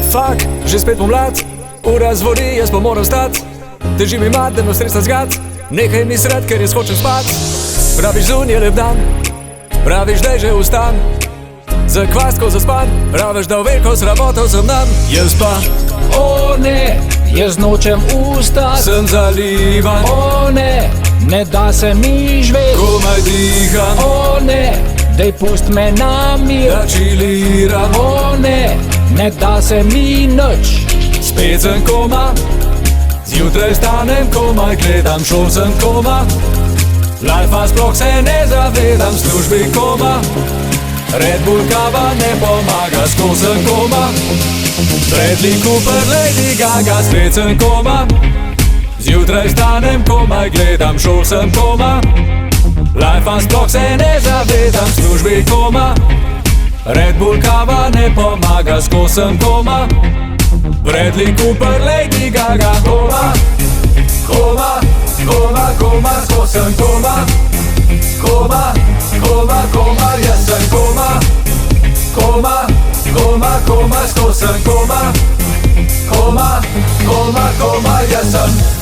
Fak, že spet pomlad, ura zvoni, jaz pa moram stat. Teži mi mat, da me stresa zgat, nehaj mi sred, ker jaz hočem spat. Praviš zunaj je lep dan, praviš daj že vstan, za kvastko zaspan, praviš da v veliko sramoto sem nam. Jaz pa, o ne, jaz nočem ustat, sem zalivan, o ne, ne da se mi žvet, komaj diham, o ne, dej pust me na mir, da čiliram, o ne, ne da se mi nič. Spet sem koma, zjutraj stanem komaj, gledam, šol sem koma, lajfa sploh se ne zavedam, službi koma, Red Bull kava ne pomaga, skozi sem koma, Bradley Cooper, Lady Gaga, spet sem koma, zjutraj stanem komaj, gledam, šol sem koma, lajfa sploh se ne zavedam, službi koma, Red Bull kava ne pomaga, skozi sem koma, Bradley Cooper, Lady Gaga, koma, koma, koma, koma, skozi sem koma, koma, koma, koma, jaz sem koma, koma, koma, koma, skozi sem koma, koma, koma, koma, jaz sem.